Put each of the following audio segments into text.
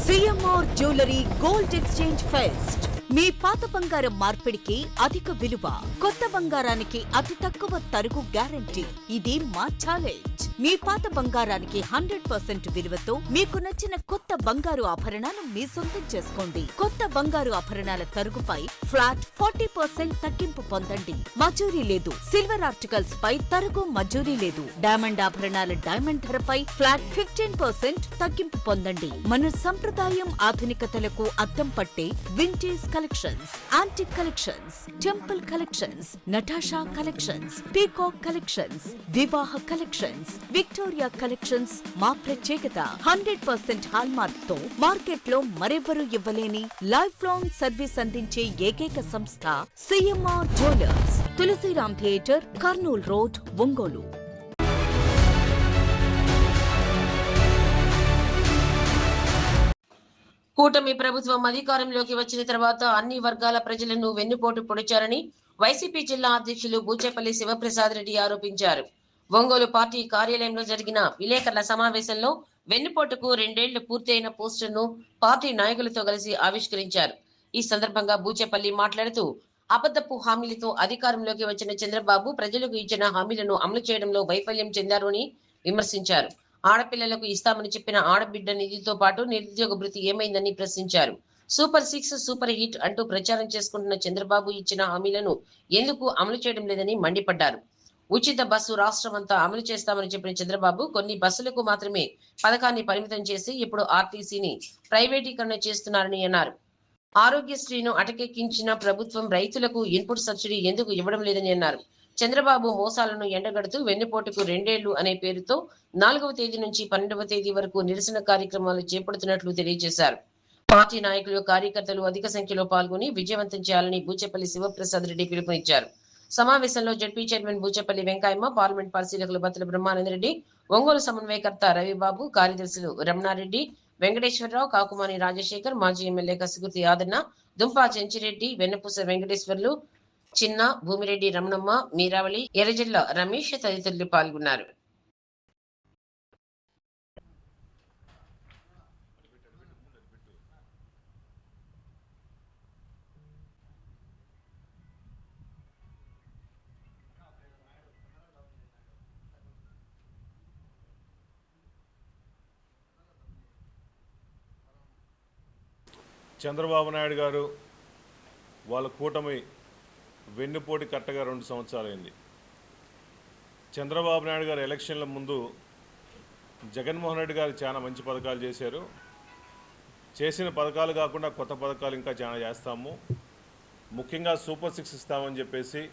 CMR jewellery gold exchange fest. మీ పాత బంగారం మార్పిడికి అధిక విలువ, కొత్త బంగారానికి అతి తక్కువ తరుగు గ్యారంటీ. ఇది మా ఛాలెంజ్. మీ పాత బంగారానికి 100% విలువతో మీకు నచ్చిన కొత్త బంగారు ఆభరణాలు మీ సొంతం చేసుకోండి. కొత్త బంగారు ఆభరణాల తరుగుపై ఫ్లాట్ 40% తగ్గింపు పొందండి. మజూరీ లేదు. సిల్వర్ ఆర్టికల్స్ పై తరుగు మజూరీ లేదు. డైమండ్ ఆభరణాల డైమండ్ ధరపై ఫ్లాట్ 15% తగ్గింపు పొందండి. మన సంప్రదాయం ఆధునికతలకు అద్దం పట్టే vintage collections, antique collections, temple collections, Natasha collections, peacock collections, వివాహ కలెక్షన్స్, విక్టోరియా కలెక్షన్స్ మా ప్రత్యేకత. 100% హాల్మార్క్ తో మార్కెట్ లో మరెవ్వరూ ఇవ్వలేని లైఫ్ లాంగ్ సర్వీస్ అందించే ఏకైక సంస్థ CMR jewellers. Tulsiram theatre, Kurnool road, Ongole. కూటమి ప్రభుత్వం అధికారంలోకి వచ్చిన తర్వాత అన్ని వర్గాల ప్రజలను వెన్నుపోటు పొడిచారని వైసీపీ జిల్లా అధ్యక్షులు బూచేపల్లి శివప్రసాద్ రెడ్డి ఆరోపించారు. ఒంగోలు పార్టీ కార్యాలయంలో జరిగిన విలేకరుల సమావేశంలో వెన్నుపోటుకు 2 ఏళ్లు పూర్తయిన పోస్టర్ను పార్టీ నాయకులతో కలిసి ఆవిష్కరించారు. ఈ సందర్భంగా బూచేపల్లి మాట్లాడుతూ అబద్ధపు హామీలతో అధికారంలోకి వచ్చిన చంద్రబాబు ప్రజలకు ఇచ్చిన హామీలను అమలు చేయడంలో వైఫల్యం చెందారు అని విమర్శించారు. ఆడపిల్లలకు ఇస్తామని చెప్పిన ఆడబిడ్డ నిధితో పాటు నిరుద్యోగ భృతి ఏమైందని ప్రశ్నించారు. సూపర్ 6, సూపర్ హిట్ అంటూ ప్రచారం చేసుకుంటున్న చంద్రబాబు ఇచ్చిన హామీలను ఎందుకు అమలు చేయడం లేదని మండిపడ్డారు. ఉచిత బస్సు రాష్ట్రమంతా అమలు చేస్తామని చెప్పిన చంద్రబాబు కొన్ని బస్సులకు మాత్రమే పథకాన్ని పరిమితం చేసి ఇప్పుడు ఆర్టీసీని ప్రైవేటీకరణ చేస్తున్నారని అన్నారు. ఆరోగ్యశ్రీను అటకెక్కించిన ప్రభుత్వం రైతులకు ఇన్పుట్ సబ్సిడీ ఎందుకు ఇవ్వడం లేదని అన్నారు. చంద్రబాబు మోసాలను ఎండగడుతూ వెన్నుపోటుకు 2 ఏళ్లు అనే పేరుతో 4వ తేదీ నుంచి 12వ తేదీ వరకు నిరసన కార్యక్రమాలు చేపడుతున్నట్లు తెలియజేశారు. పార్టీ నాయకులు, కార్యకర్తలు అధిక సంఖ్యలో పాల్గొని విజయవంతం చేయాలని బూచేపల్లి శివప్రసాద్ రెడ్డి పిలుపునిచ్చారు. సమావేశంలో ZP chairman Boochepalli Venkayamma, parliament పరిశీలకులు బత్తుల బ్రహ్మానందరెడ్డి, ఒంగోలు సమన్వయకర్త రవిబాబు, కార్యదర్శులు రమణారెడ్డి, వెంకటేశ్వరరావు, కాకుమాని రాజశేఖర్, మాజీ ఎమ్మెల్యే కసిగుర్తి ఆదన్న, దుంపా చెంచిరెడ్డి, వెన్నపూస వెంకటేశ్వర్లు, చిన్న, భూమిరెడ్డి రమణమ్మ, మీరావళి, ఎర్రజిల్ల రమేష్ తదితరులు పాల్గొన్నారు. చంద్రబాబు నాయుడు గారు వాళ్ళ కూటమి వెన్నుపోటు కట్టగా 2 సంవత్సరాలైంది. చంద్రబాబు నాయుడు గారు ఎలక్షన్ల ముందు జగన్మోహన్ రెడ్డి గారు చాలా మంచి పథకాలు చేశారు. చేసిన పథకాలు కాకుండా కొత్త పథకాలు ఇంకా చాలా చేస్తాము, ముఖ్యంగా సూపర్ 6 ఇస్తామని చెప్పేసి,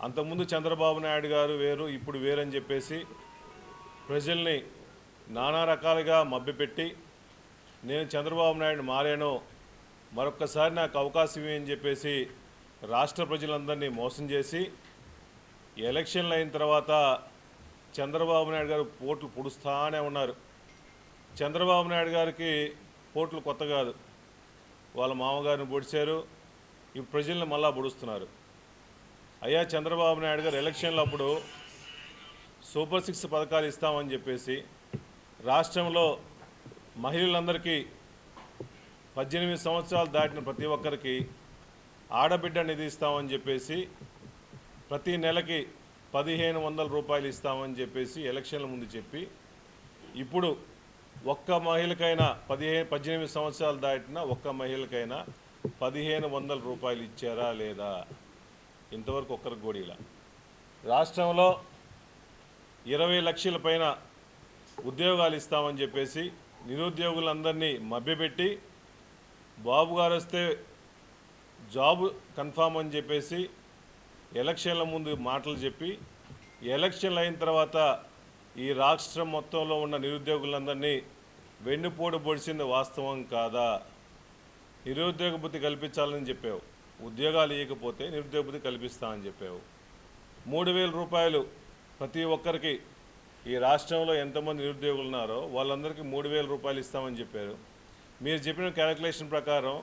అంతకుముందు చంద్రబాబు నాయుడు గారు వేరు ఇప్పుడు వేరని చెప్పేసి ప్రజల్ని నానా రకాలుగా మభ్యపెట్టి, నేను చంద్రబాబు నాయుడు మారాను, మరొక్కసారి నాకు అవకాశం ఇవ్వని చెప్పేసి రాష్ట్ర ప్రజలందరినీ మోసం చేసి ఎలక్షన్లు అయిన తర్వాత చంద్రబాబు నాయుడు గారు పోట్లు పొడుస్తానే ఉన్నారు. చంద్రబాబు నాయుడు గారికి పోట్లు కొత్త కాదు, వాళ్ళ మామగారిని పొడిచారు, ఈ ప్రజల్ని మళ్ళా పొడుస్తున్నారు. అయ్యా చంద్రబాబు నాయుడు గారు ఎలక్షన్లు అప్పుడు సూపర్ 6 పథకాలు ఇస్తామని చెప్పేసి రాష్ట్రంలో మహిళలందరికీ 18 సంవత్సరాలు దాటిన ప్రతి ఒక్కరికి ఆడబిడ్డ నిధి ఇస్తామని చెప్పేసి ప్రతి నెలకి 1500 రూపాయలు ఇస్తామని చెప్పేసి ఎలక్షన్ల ముందు చెప్పి, ఇప్పుడు ఒక్క మహిళకైనా 18 సంవత్సరాలు దాటిన ఒక్క మహిళకైనా 1500 రూపాయలు ఇచ్చారా లేదా? ఇంతవరకు ఒక్కరికి కూడా ఇలా. రాష్ట్రంలో 20 లక్షల పైన ఉద్యోగాలు ఇస్తామని చెప్పేసి నిరుద్యోగులందరినీ మభ్యపెట్టి, బాబు గారు వస్తే జాబ్ కన్ఫామ్ అని చెప్పేసి ఎలక్షన్ల ముందు మాటలు చెప్పి, ఎలక్షన్లు అయిన తర్వాత ఈ రాష్ట్రం మొత్తంలో ఉన్న నిరుద్యోగులందరినీ వెన్నుపోటు పొడిచింది వాస్తవం కాదా? నిరుద్యోగ భృతి కల్పించాలని చెప్పావు, ఉద్యోగాలు ఇవ్వకపోతే నిరుద్యోగ భృతి కల్పిస్తామని చెప్పావు. 3000 రూపాయలు ప్రతి ఒక్కరికి, ఈ రాష్ట్రంలో ఎంతమంది నిరుద్యోగులు ఉన్నారో వాళ్ళందరికీ 3000 రూపాయలు ఇస్తామని చెప్పారు. మీరు చెప్పిన క్యాలిక్యులేషన్ ప్రకారం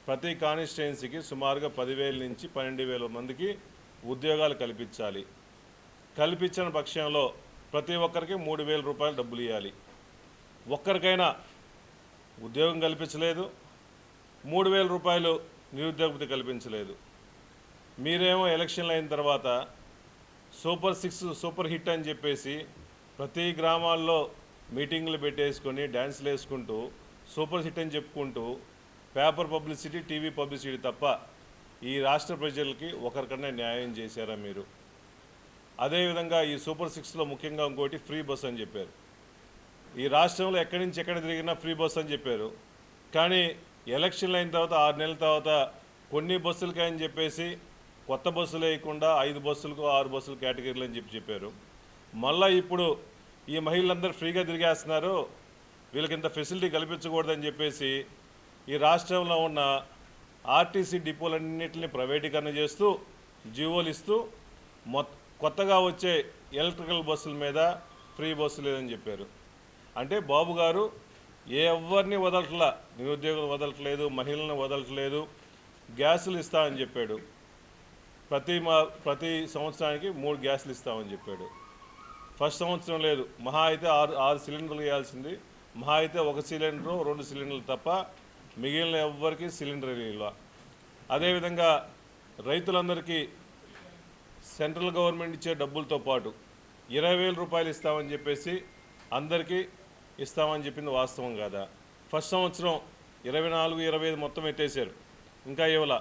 ప్రతి కాన్స్టిట్యుయెన్సీకి సుమారుగా 10,000 నుంచి 12,000 మందికి ఉద్యోగాలు కల్పించాలి. కల్పించిన పక్షంలో ప్రతి ఒక్కరికి 3,000 రూపాయలు డబ్బులు ఇవ్వాలి. ఒక్కరికైనా ఉద్యోగం కల్పించలేదు, 3,000 రూపాయలు నిరుద్యోగ కల్పించలేదు. మీరేమో ఎలక్షన్లు అయిన తర్వాత సూపర్ 6 సూపర్ హిట్ అని చెప్పేసి ప్రతి గ్రామాల్లో మీటింగ్లు పెట్టేసుకొని డ్యాన్స్లు వేసుకుంటూ సూపర్ హిట్ అని చెప్పుకుంటూ పేపర్ పబ్లిసిటీ, టీవీ పబ్లిసిటీ తప్ప ఈ రాష్ట్ర ప్రజలకి ఒకరికన్నా న్యాయం చేశారా మీరు? అదేవిధంగా ఈ సూపర్ 6లో ముఖ్యంగా ఇంకోటి ఫ్రీ బస్ అని చెప్పారు. ఈ రాష్ట్రంలో ఎక్కడి నుంచి ఎక్కడ తిరిగినా ఫ్రీ బస్ అని చెప్పారు. కానీ ఎలక్షన్లు అయిన తర్వాత 6 నెలల తర్వాత కొన్ని బస్సులకి అని చెప్పేసి కొత్త బస్సులు వేయకుండా 5 బస్సులకు 6 బస్సులు కేటగిరీలు అని చెప్పారు. మళ్ళీ ఇప్పుడు ఈ మహిళలందరూ ఫ్రీగా తిరిగేస్తున్నారు, వీళ్ళకి ఇంత ఫెసిలిటీ కల్పించకూడదని చెప్పేసి ఈ రాష్ట్రంలో ఉన్న ఆర్టీసీ డిపోలన్నింటినీ ప్రైవేటీకరణ చేస్తూ జీవోలు ఇస్తూ కొత్తగా వచ్చే ఎలక్ట్రికల్ బస్సుల మీద ఫ్రీ బస్సు లేదని చెప్పారు. అంటే బాబు గారు ఎవరిని వదలట్లా, నిరుద్యోగులు వదలట్లేదు, మహిళలను వదలట్లేదు, గ్యాసులు ఇస్తా అని చెప్పాడు. ప్రతి సంవత్సరానికి 3 గ్యాసులు ఇస్తామని చెప్పాడు. ఫస్ట్ సంవత్సరం లేదు, మహా అయితే 6 సిలిండర్లు వేయాల్సింది, మహా అయితే 1 సిలిండరు 2 సిలిండర్లు తప్ప మిగిలిన ఎవ్వరికి సిలిండర్ ఇవ్వ. అదేవిధంగా రైతులందరికీ సెంట్రల్ గవర్నమెంట్ ఇచ్చే డబ్బులతో పాటు 20,000 రూపాయలు ఇస్తామని చెప్పేసి అందరికీ ఇస్తామని చెప్పింది వాస్తవం కాదా? ఫస్ట్ సంవత్సరం 24, 25 మొత్తం ఎత్తేసారు, ఇంకా ఇవ్వాల.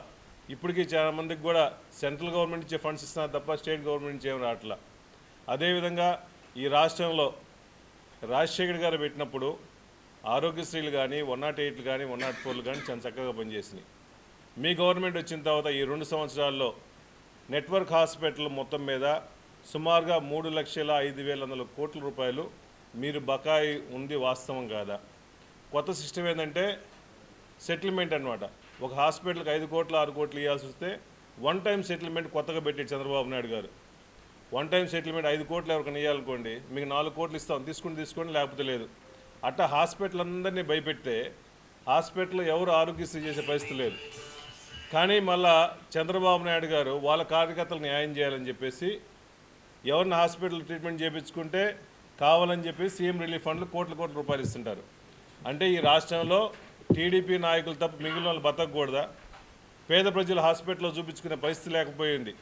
ఇప్పటికీ చాలా మందికి కూడా సెంట్రల్ గవర్నమెంట్ ఇచ్చే ఫండ్స్ ఇస్తున్నారు తప్ప స్టేట్ గవర్నమెంట్ నుంచి ఏం రావట్లా. అదేవిధంగా ఈ రాష్ట్రంలో రాజశేఖర్ గారు పెట్టినప్పుడు ఆరోగ్యశ్రీలు కానీ 108లు కానీ 104లు కానీ చాలా చక్కగా పనిచేసినాయి. మీ గవర్నమెంట్ వచ్చిన తర్వాత ఈ 2 సంవత్సరాల్లో నెట్వర్క్ హాస్పిటల్ మొత్తం మీద సుమారుగా 3,05,100 కోట్ల రూపాయలు మీరు బకాయి ఉంది, వాస్తవం కాదా? కొత్త సిస్టమ్ ఏంటంటే సెటిల్మెంట్ అనమాట. ఒక హాస్పిటల్కి 5 కోట్లు 6 కోట్లు ఇవ్వాల్సి వస్తే 1 టైం సెటిల్మెంట్ కొత్తగా పెట్టాడు చంద్రబాబు నాయుడు గారు. 1 టైం సెటిల్మెంట్ 5 కోట్లు ఎవరికైనా ఇవ్వాలనుకోండి, మీకు 4 కోట్లు ఇస్తాం, తీసుకోండి లేకపోతే లేదు. అట్టా హాస్పిటల్ అందరినీ భయపెడితే హాస్పిటల్లో ఎవరు ఆరోగ్యశ్రీ చేసే పరిస్థితి లేదు. కానీ మళ్ళా చంద్రబాబు నాయుడు గారు వాళ్ళ కార్యకర్తలు న్యాయం చేయాలని చెప్పేసి ఎవరిని హాస్పిటల్ ట్రీట్మెంట్ చేయించుకుంటే కావాలని చెప్పి సీఎం రిలీఫ్ ఫండ్లు కోట్ల రూపాయలు ఇస్తుంటారు. అంటే ఈ రాష్ట్రంలో టీడీపీ నాయకులు తప్ప మిగిలిన వాళ్ళు బతకూడదా? పేద ప్రజలు హాస్పిటల్లో చూపించుకునే పరిస్థితి లేకపోయింది.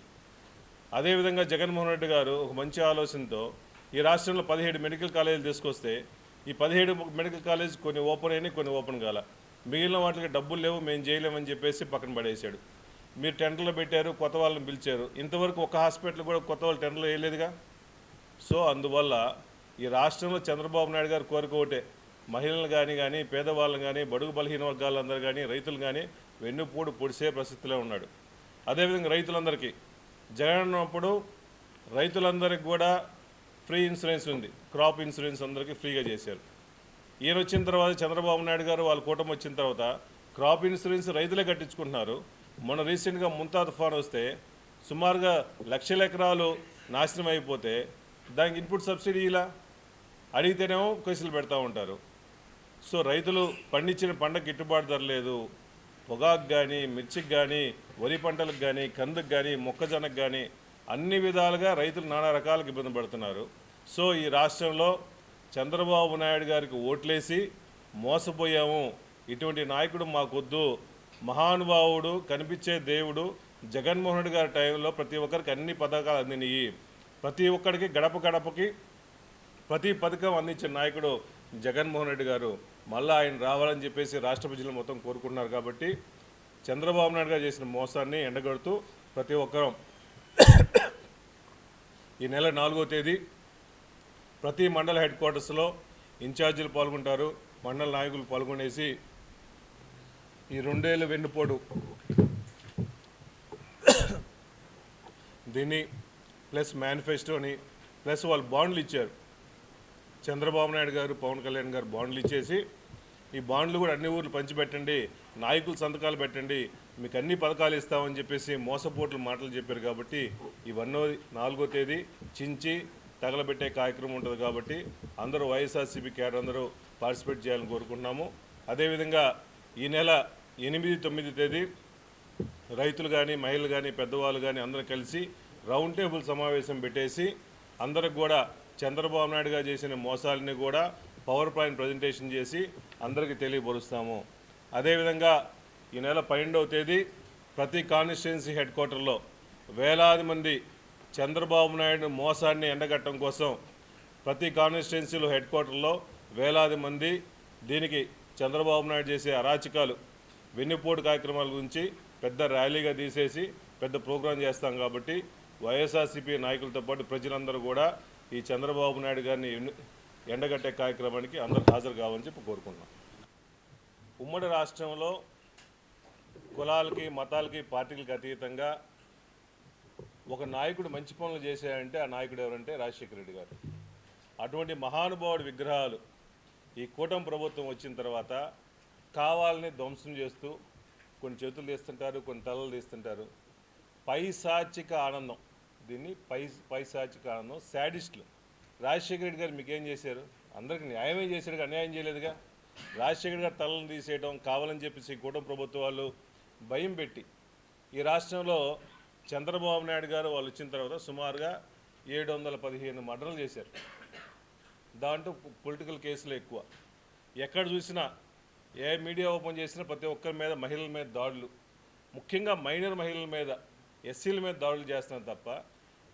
అదేవిధంగా జగన్మోహన్ రెడ్డి గారు ఒక మంచి ఆలోచనతో ఈ రాష్ట్రంలో 17 మెడికల్ కాలేజీలు తీసుకొస్తే ఈ 17 మెడికల్ కాలేజ్ కొన్ని ఓపెన్ అయినాయి, కొన్ని ఓపెన్ కాల. మిగిలిన వాటికి డబ్బులు లేవు, మేము చేయలేమని చెప్పేసి పక్కన పడేశాడు. మీరు టెండర్లు పెట్టారు, కొత్త వాళ్ళని పిలిచారు, ఇంతవరకు ఒక హాస్పిటల్ కూడా కొత్త వాళ్ళు టెండర్లు వేయలేదుగా. సో అందువల్ల ఈ రాష్ట్రంలో చంద్రబాబు నాయుడు గారు కోరిక ఒకటే, మహిళలు కానీ పేదవాళ్ళని కానీ బడుగు బలహీన వర్గాలందరూ కానీ రైతులు కానీ వెన్నుపూడు పొడిసే పరిస్థితిలో ఉన్నాడు. అదేవిధంగా రైతులందరికీ జగన్ ఉన్నప్పుడు రైతులందరికీ కూడా ఫ్రీ ఇన్సూరెన్స్ ఉంది, క్రాప్ ఇన్సూరెన్స్ అందరికీ ఫ్రీగా చేశారు. ఈయన వచ్చిన తర్వాత చంద్రబాబు నాయుడు గారు వాళ్ళ కూటమి వచ్చిన తర్వాత క్రాప్ ఇన్సూరెన్స్ రైతులే కట్టించుకుంటున్నారు. మొన్న రీసెంట్గా ముంతా తుఫాన్ వస్తే సుమారుగా 1,00,000 ఎకరాలు నాశనం అయిపోతే దానికి ఇన్పుట్ సబ్సిడీ ఇలా అడిగితేనేమో కేసులు పెడతా ఉంటారు. సో రైతులు పండించిన పంటకు గిట్టుబాటు ధర లేదు. పొగాకు కానీ, మిర్చికి కానీ, వరి పంటలకు కానీ, కందుకు కానీ, మొక్కజొన్నకు కానీ అన్ని విధాలుగా రైతులు నానా రకాలకు ఇబ్బంది పడుతున్నారు. సో ఈ రాష్ట్రంలో చంద్రబాబు నాయుడు గారికి ఓట్లేసి మోసపోయాము, ఇటువంటి నాయకుడు మాకొద్దు, మహానుభావుడు కనిపించే దేవుడు జగన్మోహన్ రెడ్డి గారి టైంలో ప్రతి ఒక్కరికి అన్ని పథకాలు అందినాయి, ప్రతి ఒక్కరికి గడపకి ప్రతి పథకం అందించిన నాయకుడు జగన్మోహన్ రెడ్డి గారు. మళ్ళీ ఆయన రావాలని చెప్పేసి రాష్ట్ర ప్రజలు మొత్తం కోరుకుంటున్నారు. కాబట్టి చంద్రబాబు నాయుడు గారు చేసిన మోసాన్ని ఎండగడుతూ ప్రతి ఒక్కరం ఈ నెల 4వ తేదీ ప్రతి మండల హెడ్ క్వార్టర్స్లో ఇన్ఛార్జీలు పాల్గొంటారు, మండల నాయకులు పాల్గొనేసి ఈ 2 ఏళ్ళ వెన్నుపోటు దీన్ని ప్లస్ మేనిఫెస్టోని ప్లస్ వాళ్ళు బాండ్లు ఇచ్చారు. చంద్రబాబు నాయుడు గారు, పవన్ కళ్యాణ్ గారు బాండ్లు ఇచ్చేసి ఈ బాండ్లు కూడా అన్ని ఊర్లు పంచిపెట్టండి, నాయకులు సంతకాలు పెట్టండి, మీకు అన్ని పథకాలు ఇస్తామని చెప్పేసి మోసపోట్లు మాటలు చెప్పారు. కాబట్టి ఇవన్నీ 4వ తేదీ చించి తగలబెట్టే కార్యక్రమం ఉంటుంది. కాబట్టి అందరూ వైఎస్ఆర్సీపీ క్యాడర్ అందరూ పార్టిసిపేట్ చేయాలని కోరుకుంటున్నాము. అదేవిధంగా ఈ నెల 8, 9 తేదీ రైతులు కానీ, మహిళలు కానీ, పెద్దవాళ్ళు కానీ అందరూ కలిసి రౌండ్ టేబుల్ సమావేశం పెట్టేసి అందరికి కూడా చంద్రబాబు నాయుడు గారు చేసిన మోసాలని కూడా పవర్ పాయింట్ ప్రజెంటేషన్ చేసి అందరికీ తెలియపరుస్తాము. అదేవిధంగా ఈ నెల 12వ తేదీ ప్రతి కాన్స్టిట్యున్సీ హెడ్ క్వార్టర్లో వేలాది మంది చంద్రబాబు నాయుడు మోసాన్ని ఎండగట్టడం కోసం ప్రతి కాన్స్టిట్యున్సీలో హెడ్ క్వార్టర్లో వేలాది మంది దీనికి చంద్రబాబు నాయుడు చేసే అరాచకాలు వెన్నుపోటు కార్యక్రమాల గురించి పెద్ద ర్యాలీగా తీసేసి పెద్ద ప్రోగ్రాం చేస్తాం. కాబట్టి వైఎస్ఆర్సీపీ నాయకులతో పాటు ప్రజలందరూ కూడా ఈ చంద్రబాబు నాయుడు గారిని ఎండగట్టే కార్యక్రమానికి అందరూ హాజరు కావాలని చెప్పి కోరుకుంటున్నాం. ఉమ్మడి రాష్ట్రంలో కులాలకి మతాలకి పార్టీలకి అతీతంగా ఒక నాయకుడు మంచి పనులు చేశాడంటే ఆ నాయకుడు ఎవరంటే రాజశేఖర రెడ్డి గారు. అటువంటి మహానుభావుడి విగ్రహాలు ఈ కూటమి ప్రభుత్వం వచ్చిన తర్వాత కావాలని ధ్వంసం చేస్తూ కొన్ని చేతులు తీస్తుంటారు, కొన్ని తలలు తీస్తుంటారు. పైశాచిక ఆనందం, దీన్ని పైశాచిక ఆనందం. శాడిస్టులు. రాజశేఖర రెడ్డి గారు మీకేం చేశారు? అందరికీ న్యాయమే చేశాడుగా, అన్యాయం చేయలేదుగా. రాజశేఖర గారు తలను తీసేయడం కావాలని చెప్పేసి కూటమి ప్రభుత్వం వాళ్ళు భయం పెట్టి ఈ రాష్ట్రంలో చంద్రబాబు నాయుడు గారు వాళ్ళు వచ్చిన తర్వాత సుమారుగా 715 మర్డర్లు చేశారు. దాంట్లో పొలిటికల్ కేసులు ఎక్కువ. ఎక్కడ చూసినా ఏ మీడియా ఓపెన్ చేసినా ప్రతి ఒక్కరి మీద మహిళల మీద దాడులు, ముఖ్యంగా మైనర్ మహిళల మీద, ఎస్సీల మీద దాడులు చేస్తున్నారు తప్ప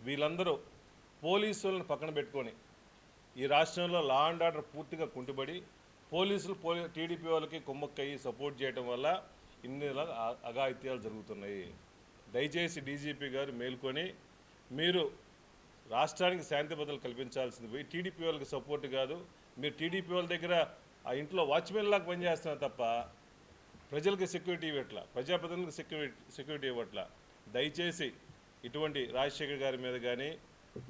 వీళ్ళందరూ పోలీసులను పక్కన పెట్టుకొని ఈ రాష్ట్రంలో లా అండ్ ఆర్డర్ పూర్తిగా కుంటుబడి పోలీసులు టీడీపీ వాళ్ళకి కుమ్మక్కయ్యి సపోర్ట్ చేయడం వల్ల ఇన్ని అఘాయిత్యాలు జరుగుతున్నాయి. దయచేసి డీజీపీ గారు మేల్కొని మీరు రాష్ట్రానికి శాంతి భద్రతలు కల్పించాల్సింది పోయి టీడీపీ వాళ్ళకి సపోర్ట్ కాదు, మీరు టీడీపీ వాళ్ళ దగ్గర ఆ ఇంట్లో వాచ్మెన్ లాగా పనిచేస్తున్నారు తప్ప ప్రజలకు సెక్యూరిటీ ఇవ్వట్లా, ప్రజాప్రతినిధులకు సెక్యూరిటీ ఇవ్వట్లా. దయచేసి ఇటువంటి రాజశేఖర్ గారి మీద కానీ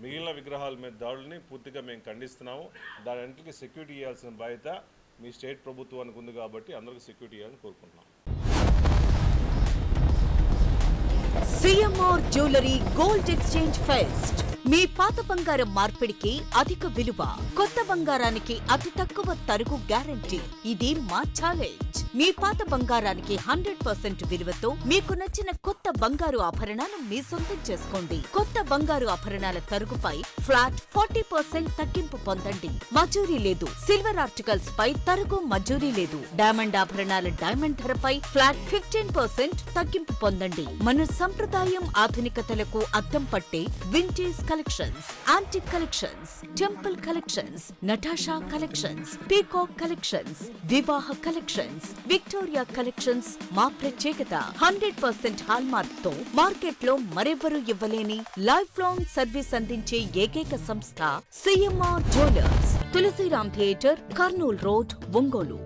మిగిలిన విగ్రహాల మీద దాడుల్ని పూర్తిగా మేము ఖండిస్తున్నాము. దాని అన్నింటికి సెక్యూరిటీ ఇవ్వాల్సిన బాధ్యత మీ స్టేట్ ప్రభుత్వానికి ఉంది కాబట్టి అందరికీ సెక్యూరిటీ ఇవ్వాలని కోరుకుంటున్నాం. CMR jewellery gold exchange fest. మీ పాత బంగారం మార్పిడికి అధిక విలువ, కొత్త బంగారానికి అతి తక్కువ తరుగు గ్యారంటీ. ఇది మా ఛాలెంజ్. మీ పాత బంగారానికి 100% విలువతో మీకు నచ్చిన కొత్త బంగారు ఆభరణాలు మీ సొంతం చేసుకోండి. కొత్త బంగారు ఆభరణాల తరుగుపై ఫ్లాట్ 40% తగ్గింపు పొందండి. మజూరీ లేదు. సిల్వర్ ఆర్టికల్స్ పై తరుగు మజూరీ లేదు. డైమండ్ ఆభరణాల డైమండ్ ధరపై ఫ్లాట్ 15% తగ్గింపు పొందండి. మన సంప్రదాయం ఆధునికతలకు అద్దం పట్టే vintage collections, antique collections, temple collections, Natasha collections, peacock collections, వివాహ కలెక్షన్స్, విక్టోరియా కలెక్షన్స్ మా ప్రత్యేకత. 100% హాల్మార్క్ తో మార్కెట్ లో మరెవరూ ఇవ్వలేని లైఫ్ లాంగ్ సర్వీస్ అందించే ఏకైక సంస్థ CMR jewellers. Tulsiram theatre, Kurnool road, Ongole.